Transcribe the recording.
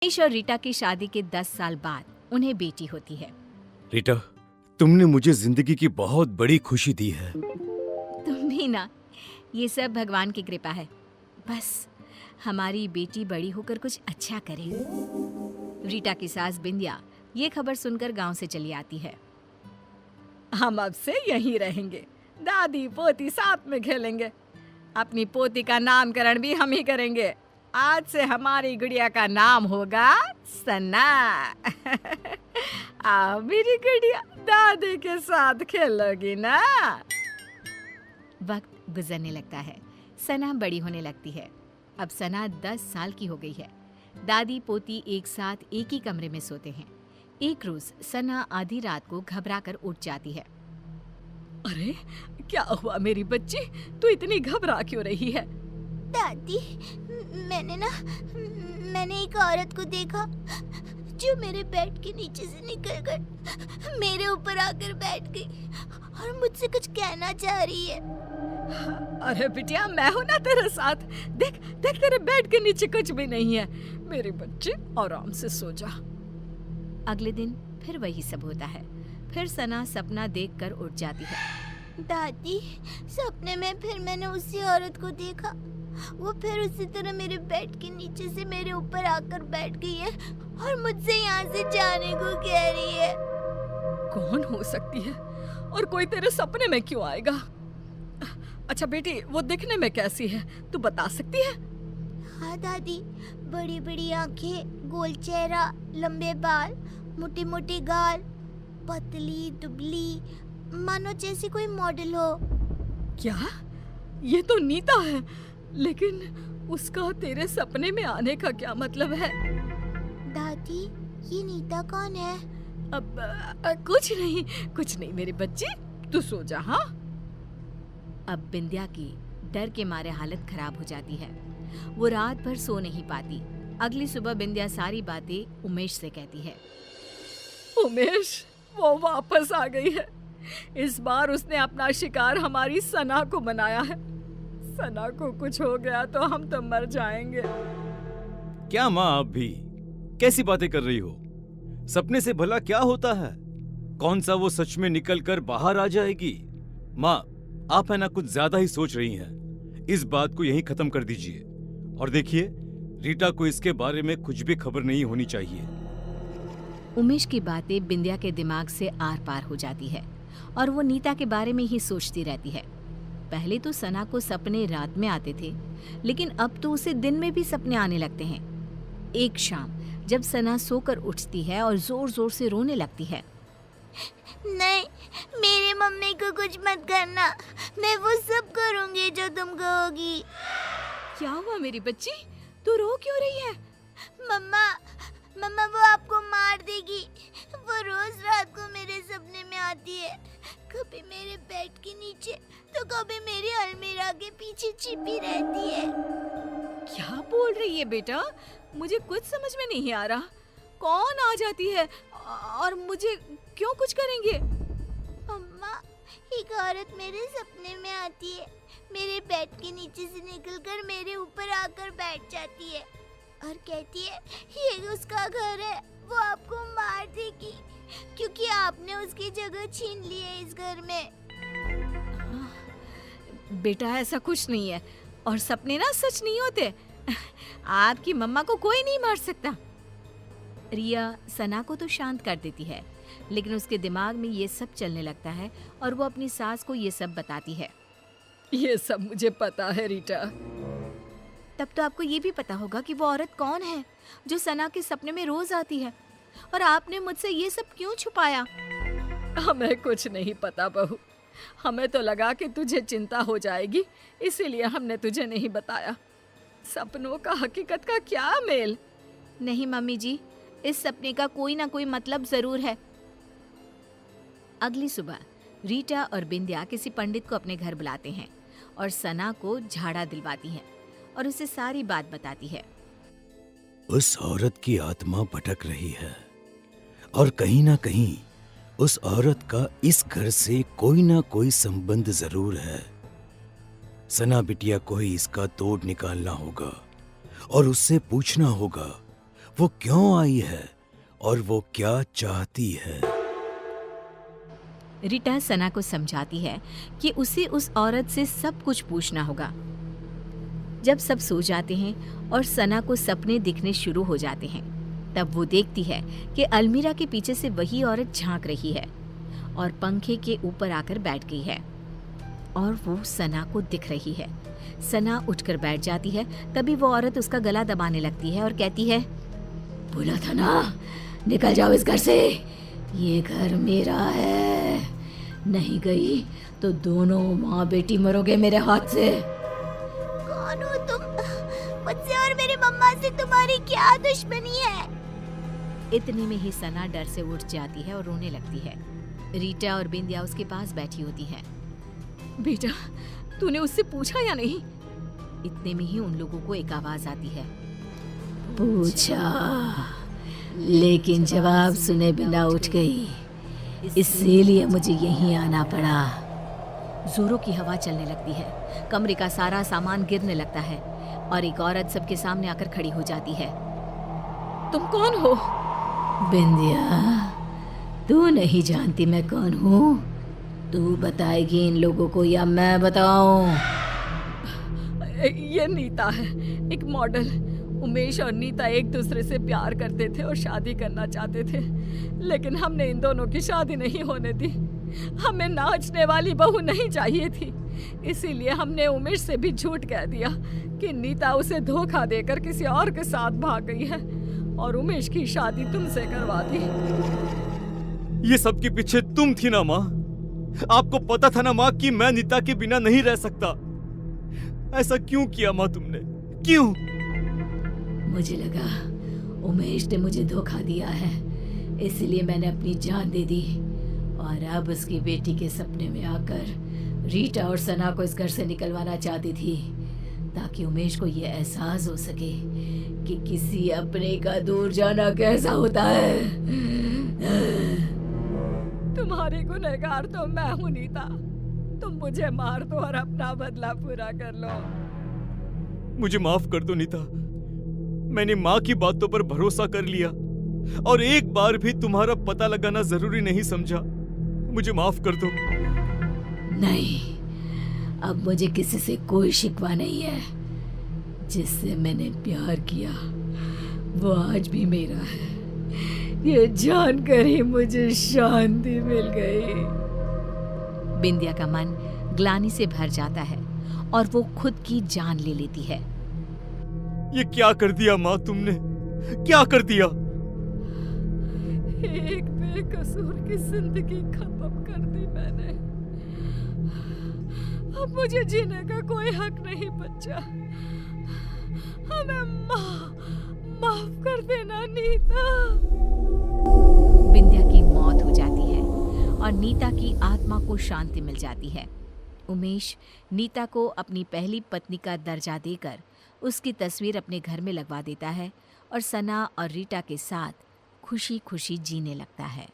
उमेश और रीटा की शादी के 10 साल बाद उन्हें बेटी होती है। रीटा, तुमने मुझे जिंदगी की बहुत बड़ी खुशी दी है। तुम भी ना, ये सब भगवान की कृपा है। बस हमारी बेटी बड़ी होकर कुछ अच्छा करे। रीटा की सास बिंदिया ये खबर सुनकर गांव से चली आती है। हम अब से यहीं रहेंगे, दादी पोती साथ में खेलेंगे। अपनी पोती का नामकरण भी हम ही करेंगे। आज से हमारी गुड़िया का नाम होगा सना। आओ मेरी गुड़िया, दादी के साथ खेलोगी ना। वक्त गुजरने लगता है, सना बड़ी होने लगती है। अब सना 10 साल की हो गई है। दादी पोती एक साथ एक ही कमरे में सोते हैं। एक रोज सना आधी रात को घबराकर उठ जाती है। अरे क्या हुआ मेरी बच्ची, तू इतनी घबरा क्यों रही है? दादी, मैंने एक औरत को देखा जो मेरे बेड के नीचे से निकलकर मेरे ऊपर आकर बैठ गई और मुझसे कुछ कहना चाह रही है। अरे बिटिया, मैं हूं ना तेरे साथ। देख देख, तेरे बेड के नीचे कुछ भी नहीं है। मेरी बच्ची आराम से सो जा। अगले दिन फिर वही सब होता है। फिर सना सपना देखकर उठ जाती है। दादी, सपने में फिर मैंने उसी औरत को देखा। वो फिर उसी तरह मेरे बेड के नीचे से मेरे ऊपर आकर बैठ गई है और मुझसे यहाँ से जाने को कह रही है। कौन हो सकती है और कोई तेरे सपने में क्यों आएगा? अच्छा बेटी, वो दिखने में कैसी है, तू बता सकती है? हाँ दादी, बड़ी बड़ी आंखें, गोल चेहरा, लंबे बाल, मोटे मोटे गाल, पतली दुबली, मानो जैसी कोई मॉडल हो। क्या? ये तो नीता है, लेकिन उसका तेरे सपने में आने का क्या मतलब है? दादी, ये नीता कौन है? अब कुछ नहीं मेरी बच्ची, तू सो जा। हाँ। अब बिंदिया की डर के मारे हालत खराब हो जाती है। वो रात भर सो नहीं पाती। अगली सुबह बिंदिया सारी बातें उमेश से कहती है। उमेश, वो वापस आ गई है। इस बार उसने अपना शिकार हमारी सना को बनाया है। सना को कुछ हो गया तो हम तो मर जाएंगे। क्या माँ, आप भी कैसी बातें कर रही हो? सपने से भला क्या होता है? कौन सा वो सच में निकल कर बाहर आ जाएगी? माँ, आप है ना कुछ ज्यादा ही सोच रही हैं। इस बात को यहीं खत्म कर दीजिए। और देखिए, रीटा को इसके बारे में कुछ भी खबर नहीं होनी चाहिए। उमेश की बातें बिंदिया के दिमाग से आर पार हो जाती है और वो नीता के बारे में ही सोचती रहती है। पहले तो सना को सपने रात में आते थे, लेकिन अब तो उसे दिन में भी सपने आने लगते हैं। एक शाम जब सना सोकर उठती है और जोर जोर से रोने लगती है। नहीं, मेरी मम्मी को कुछ मत करना। मैं वो सब करूंगी जो तुम कहोगी। क्या हुआ मेरी बच्ची, तू रो क्यों रही है? मम्मा वो आपको मार देगी। वो रोज रात को मेरे सपने में आती है, कभी मेरे बेड के नीचे तो कभी मेरी अलमीरा के पीछे छिपी रहती है। क्या बोल रही है बेटा? मुझे कुछ समझ में नहीं आ रहा। कौन आ जाती है और मुझे क्यों कुछ करेंगे? अम्मा, एक औरत मेरे सपने में आती है, मेरे बेड के नीचे से निकलकर मेरे ऊपर आकर बैठ जाती है और कहती है ये उसका घर है, वो आपको मार देगी क्योंकि आपने उसकी जगह छीन ली है इस घर में। बेटा, ऐसा कुछ नहीं है और सपने ना सच नहीं होते। आपकी मम्मा को कोई नहीं मार सकता। रिया सना को तो शांत कर देती है, लेकिन उसके दिमाग में ये सब चलने लगता है और वो अपनी सास को ये सब बताती है। ये सब मुझे पता है रीटा। तब तो आपको ये भी पता होगा कि वो औरत कौन है जो सना के सपने में रोज आती है, और आपने मुझसे ये सब क्यों छुपाया? हमें कुछ नहीं पता बहू। हमें तो लगा कि तुझे चिंता हो जाएगी, इसीलिए हमने तुझे नहीं बताया। सपनों का हकीकत का क्या मेल? नहीं मम्मी जी, इस सपने का कोई ना कोई मतलब जरूर है। अगली सुबह रीटा और बिंदिया किसी पंडित को अपने घर बुलाते हैं और सना को झाड़ा दिलवाती हैं और उसे सारी बात बताती है। उस औरत की आत्मा भटक रही है और कहीं ना कहीं उस औरत का इस घर से कोई ना कोई संबंध जरूर है। सना बिटिया को ही इसका तोड़ निकालना होगा और उससे पूछना होगा वो क्यों आई है और वो क्या चाहती है। रीटा सना को समझाती है कि उसे उस औरत से सब कुछ पूछना होगा। जब सब सो जाते हैं और सना को सपने दिखने शुरू हो जाते हैं, तब वो देखती है कि अलमीरा के पीछे से वही औरत झांक रही है और पंखे के ऊपर आकर बैठ गई है और वो सना को दिख रही है। सना उठकर बैठ जाती है। तभी वो औरत उसका गला दबाने लगती है और कहती है, बोला था ना, निकल जाओ इस घर से, ये घर मेरा है, नहीं गई तो दोनों माँ बेटी मरोगे मेरे हाथ से। कौन हो तुम? मुझसे और मेरी मम्मा से तुम्हारी क्या दुश्मनी है? इतने में ही सना डर से उठ जाती है और रोने लगती है। रीटा और बिंदिया उसके पास बैठी होती हैं। बेटा, तूने उससे पूछा या नहीं? इतने में ही उन लोगों को एक आवाज आती है, पूछा, लेकिन जवाब सुने बिना उठ गई, इसीलिए मुझे यहीं आना पड़ा। जोरों की हवा चलने लगती है, कमरे का सारा सामान गिरने लगता है और एक औरत सबके सामने आकर खड़ी हो जाती है। तुम कौन हो? बिंदिया, तू नहीं जानती मैं कौन हूँ? तू बताएगी इन लोगों को या मैं बताऊं? ये नीता है, एक मॉडल। उमेश और नीता एक दूसरे से प्यार करते थे और शादी करना चाहते थे, लेकिन हमने इन दोनों की शादी नहीं होने दी। हमें नाचने वाली बहू नहीं चाहिए थी, इसीलिए हमने उमेश से भी झूठ कह दिया कि नीता उसे धोखा देकर किसी और के साथ भाग गई है और उमेश की शादी तुमसे करवा दी। ये सब के पीछे तुम थी ना माँ? आपको पता था ना माँ कि मैं नीता के बिना नहीं रह सकता। ऐसा क्यों किया माँ तुमने? क्यों? मुझे लगा उमेश ने मुझे धोखा दिया है, इसलिए मैंने अपनी जान दे दी और अब उसकी बेटी के सपने में आकर रीटा और सना को इस घर से निकलवाना चाहती थी, ताकि उमेश को ये एहसास हो सके कि किसी अपने का दूर जाना कैसा होता है। तुम्हारी गुनहगार तो मैं हूँ नीता, तुम मुझे मार दो और अपना बदला पूरा कर लो। मुझे माफ कर दो नीता, मैंने माँ की बातों पर भरोसा कर लिया और एक बार भी तुम्हारा पता लगाना जरूरी नहीं समझा। मुझे माफ कर दो। नहीं, अब मुझे किसी से कोई शिकवा नहीं है। जिससे मैंने प्यार किया वो आज भी मेरा है, ये जानकर ही मुझे शांति मिल गई। बिंदिया का मन ग्लानि से भर जाता है और वो खुद की जान ले लेती है। ये क्या कर दिया माँ तुमने? क्या कर दिया? एक बेकसूर की जिंदगी खत्म कर दी मैंने। अब मुझे जीने का कोई हक नहीं बचा। हमें माफ कर देना नीता। बिंदिया की मौत हो जाती है और नीता की आत्मा को शांति मिल जाती है। उमेश नीता को अपनी पहली पत्नी का दर्जा देकर उसकी तस्वीर अपने घर में लगवा देता है और सना और रीटा के साथ खुशी खुशी जीने लगता है।